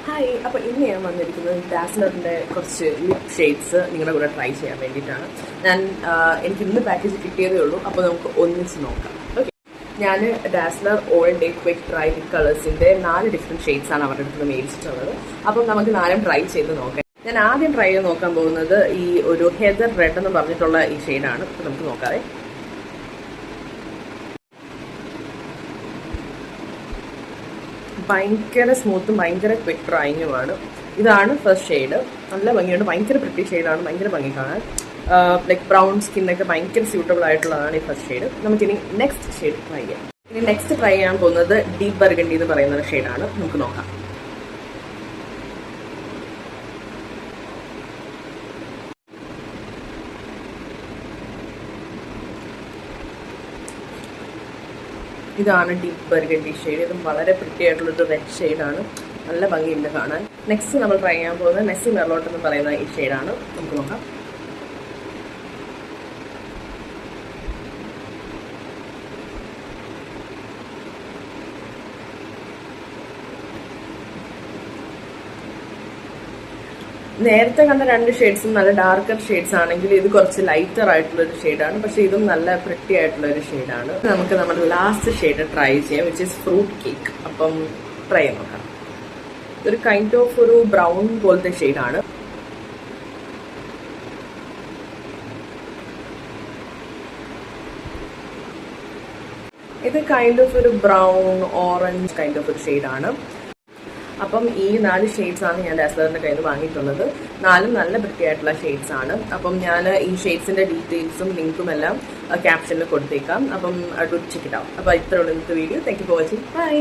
Hi, അപ്പോൾ ഇന്ന് ഞാൻ വന്നിരിക്കുന്നത് ഡാസ്ലറിൻ്റെ കുറച്ച് ലിപ് ഷെയ്ഡ്സ് നിങ്ങളുടെ കൂടെ ട്രൈ ചെയ്യാൻ വേണ്ടിയിട്ടാണ്. എനിക്ക് ഇന്ന് പാക്കേജ് കിട്ടിയതേ ഉള്ളൂ, അപ്പോൾ നമുക്ക് ഒന്നിച്ച് നോക്കാം. ഓക്കെ, ഞാൻ Dazzler all day quick dry lip കളേഴ്സിൻ്റെ 4 ഡിഫറെൻറ്റ് ഷെയ്ഡ്സാണ് അവരുടെ അടുത്ത് നിന്ന് മേടിച്ചിട്ടുള്ളത്. അപ്പം നമുക്ക് 4 ട്രൈ ചെയ്ത് നോക്കാം. ഞാൻ ആദ്യം ട്രൈ ചെയ്ത് നോക്കാൻ പോകുന്നത് ഈ ഒരു ഹെദർ റെഡ് എന്ന് പറഞ്ഞിട്ടുള്ള ഈ ഷെയ്ഡാണ്. അപ്പോൾ നമുക്ക് നോക്കാതെ. ഭയങ്കര സ്മൂത്തും ഭയങ്കര ക്വിക്ക് ഡ്രൈയിങ്ങുമാണ്. ഇതാണ് ഫസ്റ്റ് ഷെയ്ഡ്. നല്ല ഭംഗിയുണ്ട്, ഭയങ്കര പ്രിറ്റി ഷെയ്ഡാണ്, ഭയങ്കര ഭംഗി കാണാൻ. ലൈക്ക് ബ്രൗൺ സ്കിന്നൊക്കെ ഭയങ്കര സ്യൂട്ടബിൾ ആയിട്ടുള്ളതാണ് ഈ ഫസ്റ്റ് ഷെയ്ഡ്. നമുക്കിനി നെക്സ്റ്റ് ഷെയ്ഡ് ട്രൈ ചെയ്യാം. ഇനി നെക്സ്റ്റ് ട്രൈ ചെയ്യാൻ പോകുന്നത് ഡീപ് ബർഗണ്ടി എന്ന് പറയുന്ന ഒരു ഷെയ്ഡാണ്. നമുക്ക് നോക്കാം. ഇതാണ് ഡീപ് ബർഗണ്ടി ഷെയ്ഡ്. ഇതും വളരെ പ്രിറ്റി ആയിട്ടുള്ളൊരു റെഡ് ഷെയ്ഡാണ്, നല്ല ഭംഗിയുണ്ട് കാണാൻ. നെക്സ്റ്റ് നമ്മൾ ട്രൈ ചെയ്യാൻ പോകുന്നത് മെസ്സി മെർലോട്ട് എന്ന് പറയുന്ന ഈ ഷെയ്ഡാണ്. നമുക്ക് നോക്കാം. നേരത്തെ കണ്ട 2 ഷെയ്ഡ്സും നല്ല ഡാർക്കർ ഷെയ്ഡ്സ് ആണെങ്കിൽ ഇത് കുറച്ച് ലൈറ്റർ ആയിട്ടുള്ള ഒരു ഷെയ്ഡാണ്, പക്ഷെ ഇതും നല്ല പ്രിറ്റി ആയിട്ടുള്ള ഒരു ഷെയ്ഡാണ്. നമുക്ക് നമ്മുടെ ലാസ്റ്റ് ഷെയ്ഡ് ട്രൈ ചെയ്യാം, വിച്ച് ഈസ് ഫ്രൂട്ട് കേക്ക്. അപ്പം ട്രൈ ചെയ്യാൻ നോക്കാം. ഇതൊരു കൈൻഡ് ഓഫ് ഒരു ബ്രൗൺ പോലത്തെ ഷെയ്ഡാണ്. ഇത് കൈൻഡ് ഓഫ് ഒരു ബ്രൗൺ ഓറഞ്ച് കൈൻഡ് ഓഫ് ഒരു ഷെയ്ഡാണ്. അപ്പം ഈ 4 ഷെയ്ഡ്സ് ആണ് ഞാൻ ഡാസ്ലറിന്റെ കയ്യിൽ നിന്ന് വാങ്ങിയിട്ടുള്ളത്. 4 നല്ല വൃത്തിയായിട്ടുള്ള ഷെയ്ഡ്സ് ആണ്. അപ്പം ഞാൻ ഈ ഷെയ്ഡ്സിന്റെ ഡീറ്റെയിൽസും ലിങ്കും എല്ലാം ക്യാപ്ഷനിൽ കൊടുത്തേക്കാം. അപ്പം ഡു ചെക്ക് ഇറ്റ് ഔട്ട്. അപ്പോൾ ഇത്രയുള്ള ഇന്നത്തെ video. Thank you for watching. By.